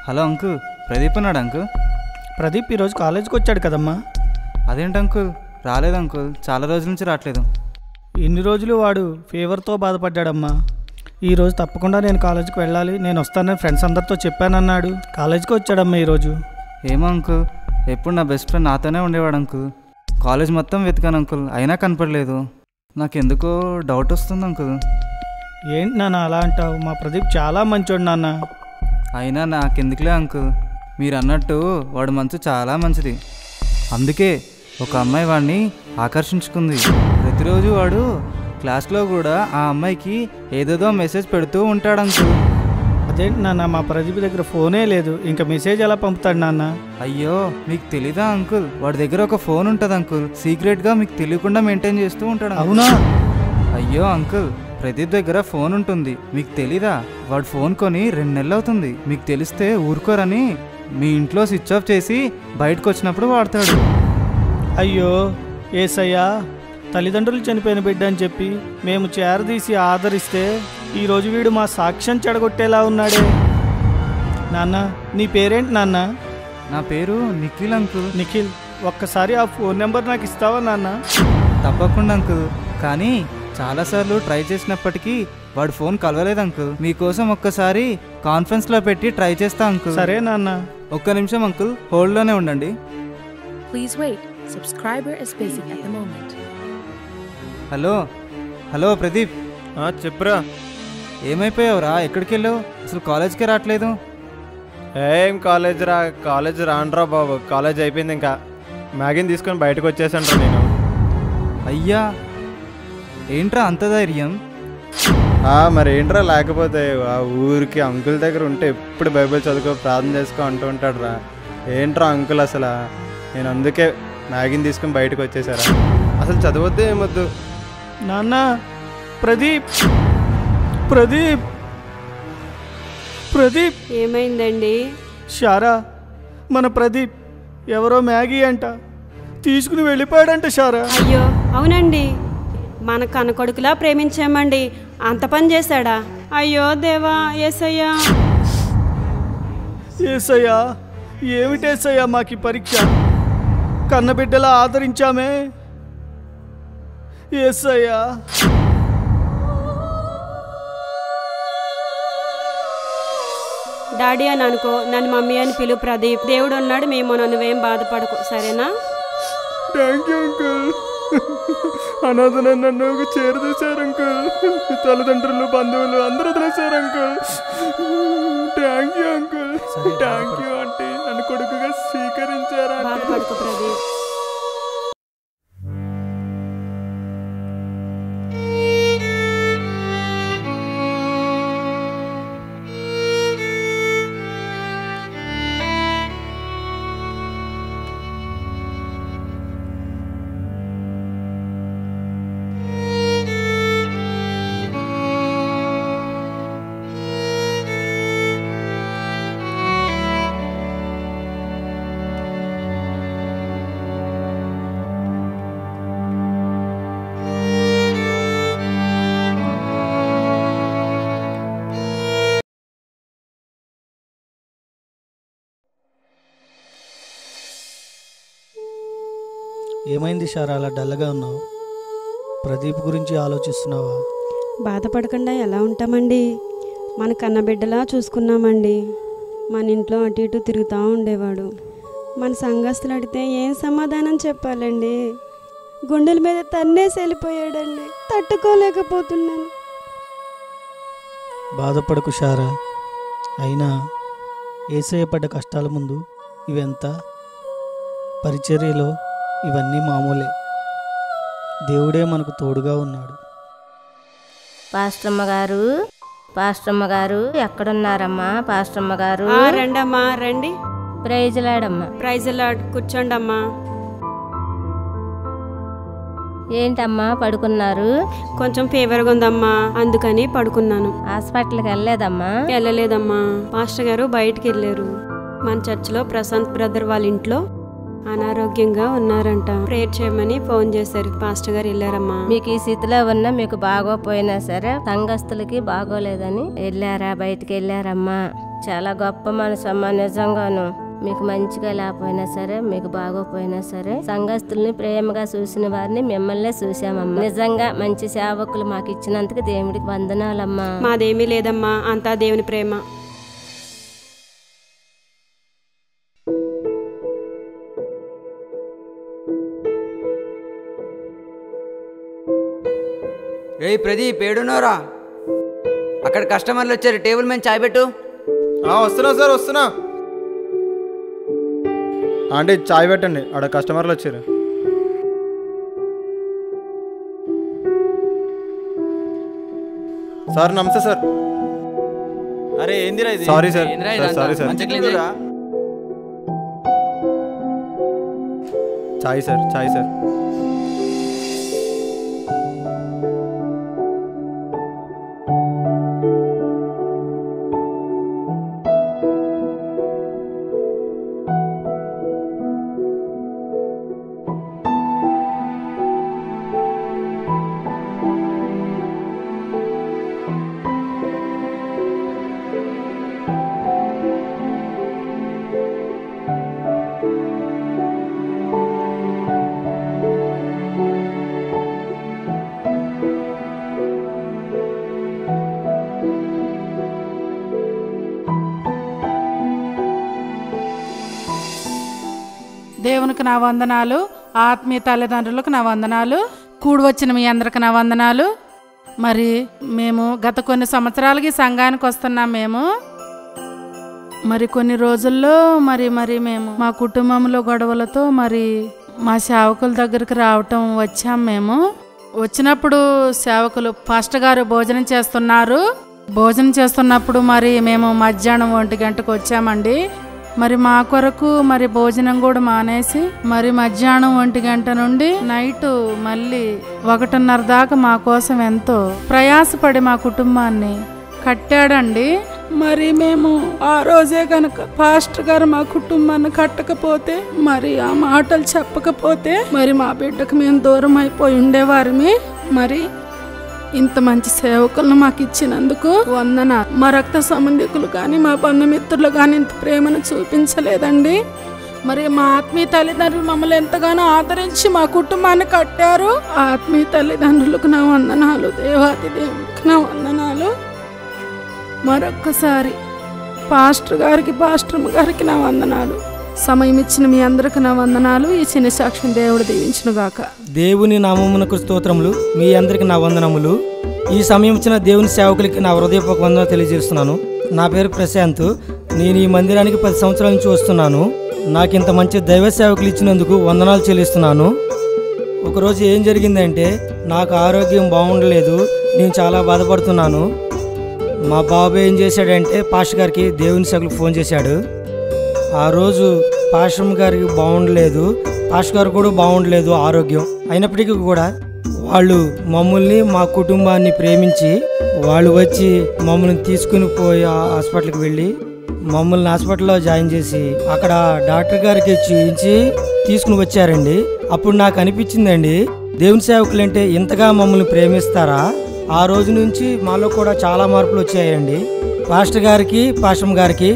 హలో అంకుల్, ప్రదీప్ ఉన్నాడు అంకుల్? ప్రదీప్ ఈరోజు కాలేజీకి వచ్చాడు కదమ్మా. అదేంటి అంకుల్ రాలేదు అంకుల్, చాలా రోజుల నుంచి రావట్లేదు. ఇన్ని రోజులు వాడు ఫీవర్తో బాధపడ్డాడమ్మా. ఈరోజు తప్పకుండా నేను కాలేజీకి వెళ్ళాలి, నేను వస్తానని ఫ్రెండ్స్ అందరితో చెప్పానన్నాడు. కాలేజీకి వచ్చాడమ్మా ఈరోజు. ఏమో అంకుల్, ఎప్పుడు నా బెస్ట్ ఫ్రెండ్ నాతోనే ఉండేవాడు అంకుల్. కాలేజ్ మొత్తం వెతికాను అంకుల్, అయినా కనపడలేదు. నాకెందుకో డౌట్ వస్తుంది అంకుల్. ఏంటి నాన్న అలా అంటావు? మా ప్రదీప్ చాలా మంచోడు నాన్న. అయినా నాకెందుకులే అంకుల్, మీరు అన్నట్టు వాడు మనసు చాలా మంచిది. అందుకే ఒక అమ్మాయి వాడిని ఆకర్షించుకుంది. ప్రతిరోజు వాడు క్లాస్లో కూడా ఆ అమ్మాయికి ఏదేదో మెసేజ్ పెడుతూ ఉంటాడు అంకుల్. అదేంటి నాన్న, మా ప్రదీప్ దగ్గర ఫోనే లేదు, ఇంకా మెసేజ్ ఎలా పంపుతాడు నాన్న? అయ్యో మీకు తెలీదా అంకుల్, వాడి దగ్గర ఒక ఫోన్ ఉంటుంది అంకుల్, సీక్రెట్గా మీకు తెలియకుండా మెయింటైన్ చేస్తూ ఉంటాడు. అవునా? అయ్యో అంకుల్, ప్రదీప్ దగ్గర ఫోన్ ఉంటుంది, మీకు తెలీదా? వాడు ఫోన్ కొని 2 నెలలు అవుతుంది. మీకు తెలిస్తే ఊరుకోరని మీ ఇంట్లో స్విచ్ ఆఫ్ చేసి బయటకు వచ్చినప్పుడు వాడతాడు. అయ్యో ఏసయ్యా, తల్లిదండ్రులు చనిపోయిన బిడ్డ అని చెప్పి మేము చేరదీసి ఆదరిస్తే ఈరోజు వీడు మా సాక్ష్యం చెడగొట్టేలా ఉన్నాడే. నాన్న నీ పేరేంటి నాన్న? నా పేరు నిఖిల్ అంకుల్. నిఖిల్, ఒక్కసారి ఆ ఫోన్ నెంబర్ నాకు ఇస్తావా నాన్న? తప్పకుండా అంకుల్, కానీ చాలాసార్లు ట్రై చేసినప్పటికీ వాడు ఫోన్ కలవలేదు అంకుల్. మీకోసం ఒక్కసారి కాన్ఫరెన్స్లో పెట్టి ట్రై చేస్తా అంకుల్. సరే నాన్న. ఒక్క నిమిషం అంకుల్, హోల్డ్లోనే ఉండండి. Please wait. Subscriber is busy at the moment. Hello hello Pradeep. చెప్పురా. ఏమైపోయావురా, ఎక్కడికి వెళ్ళావు? అసలు కాలేజ్కే రావట్లేదు. ఏం కాలేజ్ రా, కాలేజ్ రానురా బాబు, కాలేజ్ అయిపోయింది. ఇంకా మ్యాగీని తీసుకొని బయటకు వచ్చేసాను నేను. అయ్యా ఏంట్రా అంత ధైర్యం? మరి ఏంట్రా లేకపోతే, ఆ ఊరికి అంకుల్ దగ్గర ఉంటే ఎప్పుడు బైబిల్ చదువుకో ప్రార్థన చేసుకో అంటూ ఉంటాడు రా. ఏంట్రా అంకుల్ అసలు, నేను అందుకే మ్యాగీని తీసుకొని బయటకు వచ్చేసారా. అసలు చదవద్దు ఏమొద్దు. నాన్న ప్రదీప్, ప్రదీప్, ప్రదీప్. ఏమైందండి? షారా, మన ప్రదీప్ ఎవరో మ్యాగీ అంట తీసుకుని వెళ్ళిపోయాడంట షారా. అయ్యో అవునండి, మన కనకొడుకులా ప్రేమించామండి, అంత పని చేశాడా? అయ్యో దేవా, యేసయ్యా. యేసయ్యా, ఏమిటేసయ్యా మాకు ఈ పరీక్ష? కన్నబిడ్డలా ఆదరించామే యేసయ్యా. డాడీ అని అనుకో, నన్ను మమ్మీ అని పిలువు ప్రదీప్. దేవుడు ఉన్నాడు, మేము నువ్వేం బాధపడకు, సరేనా? Thank you uncle. అనాథన నన్ను చేరదీశారు అంకుల్. తల్లిదండ్రులు బంధువులు అందరూ వదిలేశారు uncle. Thank you uncle. Thank you aunty, నన్ను కొడుకుగా స్వీకరించారా? బాధపడకు ప్రదీప్. ఏమైంది షారా, అలా డల్గా ఉన్నావు? ప్రదీప్ గురించి ఆలోచిస్తున్నావా? బాధపడకుండా ఎలా ఉంటామండి? మన కన్నబిడ్డలా చూసుకున్నామండి. మన ఇంట్లో అటు ఇటు తిరుగుతూ ఉండేవాడు. మన సంఘస్థులు అడిగితే ఏం సమాధానం చెప్పాలండి? గుండెల మీద తన్నేసి వెళ్ళిపోయాడండి. తట్టుకోలేకపోతున్నాను. బాధపడకు షారా, అయినా ఏసయ్య పడ్డ కష్టాల ముందు ఇవెంత? పరిచర్యలో ఇవన్నీ మామూలే. దేవుడే మనకు తోడుగా ఉన్నాడు. పాస్టమ్మ గారు, పాస్టమ్మ గారు ఎక్కడున్నారమ్మా? పాస్టమ్మ గారు రండమ్మా, రండి. ప్రైజ్ లాడమ్మా. ప్రైజ్ లాడ్, కూర్చోండమ్మా. ఏంటమ్మా పడుకున్నారు? కొంచెం ఫీవర్గా ఉందమ్మా, అందుకని పడుకున్నాను. హాస్పిటల్కి వెళ్ళలేదమ్మా? వెళ్ళలేదమ్మా. పాస్టర్ గారు బయటికి వెళ్ళారు. మన చర్చిలో ప్రశాంత్ బ్రదర్ వాళ్ళ ఇంట్లో అనారోగ్యంగా ఉన్నారంట. ప్రేయర్ చేయమని ఫోన్ చేశారు. పాస్టర్ గారు వెళ్ళారమ్మా. మీకు ఈ స్థితిలో ఉన్నా మీకు బాగోపోయినా సరే సంఘస్థులకి బాగోలేదని వెళ్ళారా? బయటికి వెళ్ళారమ్మా. చాలా గొప్ప మనసమ్మా, నిజంగాను. మీకు మంచిగా లేకపోయినా సరే, మీకు బాగోపోయినా సరే, సంఘస్థుల్ని ప్రేమగా చూసిన వారిని మిమ్మల్ని చూసామమ్మా. నిజంగా మంచి సేవకులు మాకు ఇచ్చినందుకు దేవుడికి వందనాలమ్మా. మాదేమీ లేదమ్మా, అంతా దేవుని ప్రేమ. రే ప్రదీప్, ఏడున్నారా? అక్కడ కస్టమర్లు వచ్చారు, టేబుల్ మీద చాయ్ పెట్టు. వస్తున్నా సార్, వస్తున్నా. అంటే చాయ్ పెట్టండి, ఆడ కస్టమర్లు వచ్చారు. సార్ నమస్తే సార్. అరే ఏందిరా ఇది? Sorry sir, sorry sir. చాయ్ సార్, చాయ్ సార్. దేవునికి నా వందనాలు, ఆత్మీయ తల్లిదండ్రులకు నా వందనాలు, కూడి వచ్చిన మీ అందరికి నా వందనాలు. మరి మేము గత కొన్ని సంవత్సరాలకి సంఘానికి వస్తున్నాం. మేము మరి కొన్ని రోజుల్లో మరి మేము మా కుటుంబంలో గొడవలతో మరి మా సేవకుల దగ్గరికి రావటం వచ్చాం. మేము వచ్చినప్పుడు సేవకులు పాస్టర్ గారు భోజనం చేస్తున్నారు. భోజనం చేస్తున్నప్పుడు మరి మేము మధ్యాహ్నం 1 గంటకు వచ్చామండి. మరి మా కొరకు మరి భోజనం కూడా మానేసి మరి మధ్యాహ్నం 1 గంట నుండి నైట్ మళ్ళీ 1:30 దాకా మా కోసం ఎంతో ప్రయాసపడి మా కుటుంబాన్ని కట్టాడండి. మరి మేము ఆ రోజే కనుక పాస్టర్ గారు మా కుటుంబాన్ని కట్టకపోతే, మరి ఆ మాటలు చెప్పకపోతే, మరి మా బిడ్డకు మేము దూరం అయిపోయి ఉండేవారమే. మరి ఇంత మంచి సేవకులను మాకు ఇచ్చినందుకు వందన. మా రక్త సంబంధికులు కానీ మా బంధుమిత్రులు కానీ ఇంత ప్రేమను చూపించలేదండి. మరి మా ఆత్మీయ తల్లిదండ్రులు మమ్మల్ని ఎంతగానో ఆదరించి మా కుటుంబాన్ని కట్టారు. ఆత్మీయ తల్లిదండ్రులకు నా వందనాలు, దేవాతి దేవుడికి నా వందనాలు. మరొక్కసారి పాస్టర్ గారికి, పాస్టర్ గారికి నా వందనాలు. సమయం ఇచ్చిన మీ అందరికి నా వందనాలు. ఈ చిన్న సాక్ష్యం దేవుడు దీవించును గాక. దేవుని నామమునకు స్తోత్రములు. మీ అందరికి నా వందనములు. ఈ సమయం ఇచ్చిన దేవుని సేవకులకి నా హృదయపూర్వక వందనాలు తెలియజేస్తున్నాను. నా పేరు ప్రశాంత్. నేను ఈ మందిరానికి 10 సంవత్సరాల నుంచి వస్తున్నాను. నాకు ఇంత మంచి దైవ సేవకులు ఇచ్చినందుకు వందనాలు చెల్లిస్తున్నాను. ఒకరోజు ఏం జరిగిందంటే, నాకు ఆరోగ్యం బాగుండలేదు. నేను చాలా బాధపడుతున్నాను. మా బాబు ఏం చేశాడంటే, పాస్టర్ గారికి దేవుని సేవకులకు ఫోన్ చేశాడు. ఆ రోజు పాస్టర్ గారికి బాగుండలేదు, పాస్టర్ గారు కూడా బాగుండలేదు ఆరోగ్యం. అయినప్పటికీ కూడా వాళ్ళు మమ్మల్ని, మా కుటుంబాన్ని ప్రేమించి వాళ్ళు వచ్చి మమ్మల్ని తీసుకుని పోయి హాస్పిటల్కి వెళ్ళి మమ్మల్ని హాస్పిటల్లో జాయిన్ చేసి అక్కడ డాక్టర్ గారికి చూపించి తీసుకుని వచ్చారండి. అప్పుడు నాకు అనిపించిందండి, దేవుని సేవకులు అంటే ఇంతగా మమ్మల్ని ప్రేమిస్తారా? ఆ రోజు నుంచి మాలో కూడా చాలా మార్పులు వచ్చాయండి. పాస్టర్ గారికి, పాస్టర్ గారికి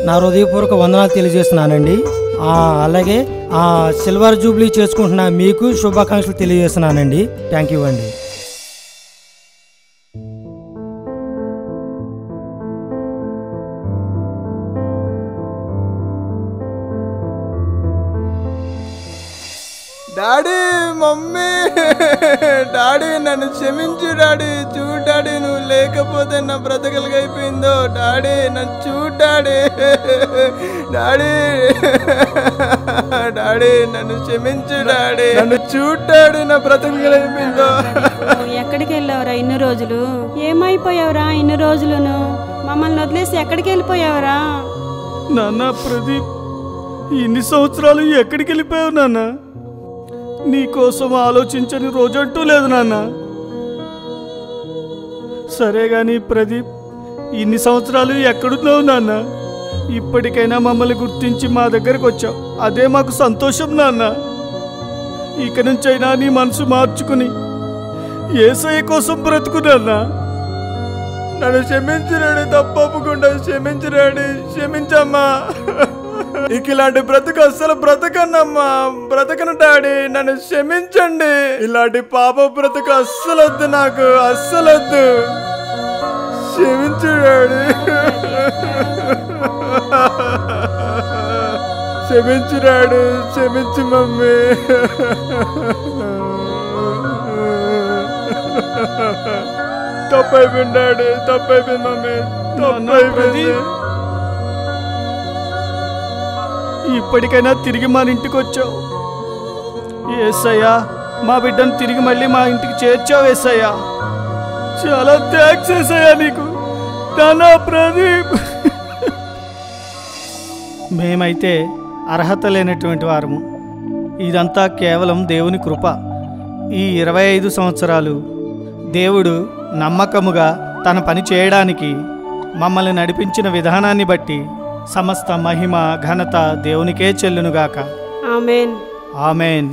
నా హృదయపూర్వక వందనాలు తెలియజేస్తున్నానండి. అలాగే సిల్వర్ జూబ్లీ చేసుకుంటున్న మీకు శుభాకాంక్షలు తెలియజేస్తున్నానండి. థ్యాంక్ యూ అండి. డాడీ, మమ్మీ, డాడీ నన్ను క్షమించు డాడీ. చూడు డాడీ, నువ్వు లేకపోతే నా బ్రతకలుగైపోయిందో. డాడీ నన్ను చూడు డాడీ. డాడీ, డాడీ నన్ను క్షమించు డాడీ. నన్ను చూడు డాడీ, నా బ్రతకలుగైపోయిందో. ఎక్కడికి వెళ్ళావురా ఇన్ని రోజులు? ఏమైపోయావురా ఇన్ని రోజులును? మమ్మల్ని వదిలేసి ఎక్కడికి వెళ్ళిపోయావురా? నాన్న ప్రదీప్, ఇన్ని సంవత్సరాలు ఎక్కడికి వెళ్ళిపోయావు నాన్న? నీకోసం ఆలోచించని రోజంటూ లేదు నాన్న. సరే గాని ప్రదీప్, ఇన్ని సంవత్సరాలు ఎక్కడున్నావు నాన్న? ఇప్పటికైనా మమ్మల్ని గుర్తించి మా దగ్గరకు వచ్చావు, అదే మాకు సంతోషం నాన్న. ఇక నుంచైనా నీ మనసు మార్చుకుని యేసయ్య కోసం బ్రతుకున్నా. నన్ను క్షమించురాడు, తప్పకుండా క్షమించురాడు. క్షమించమ్మా. ఇక ఇలాంటి బ్రతుకు అస్సలు బ్రతకన్నమ్మా. బ్రతకను డాడీ, నన్ను క్షమించండి. ఇలాంటి పాప బ్రతుకు అస్సలు వద్దు నాకు, అస్సలు వద్దు. క్షమించు డాడీ. క్షమించు డాడీ, క్షమించు మమ్మీ. తప్పైపోయింది డాడీ, తప్పైపోయింది మమ్మీ, తప్పైపోయింది. ఇప్పటికైనా తిరిగి మన ఇంటికి వచ్చావు యేసయ్యా. మా బిడ్డను తిరిగి మళ్ళీ మా ఇంటికి చేర్చావు యేసయ్యా. చాలా థ్యాంక్స్ యేసయ్యా నీకు. నానా ప్రదీప్, మేమైతే అర్హత లేనటువంటి వారము. ఇదంతా కేవలం దేవుని కృప. ఈ 25 సంవత్సరాలు దేవుడు నమ్మకముగా తన పని చేయడానికి మమ్మల్ని నడిపించిన విధానాన్ని బట్టి సమస్త మహిమ ఘనత దేవునికే చెల్లునుగాక. ఆమేన్. ఆమేన్.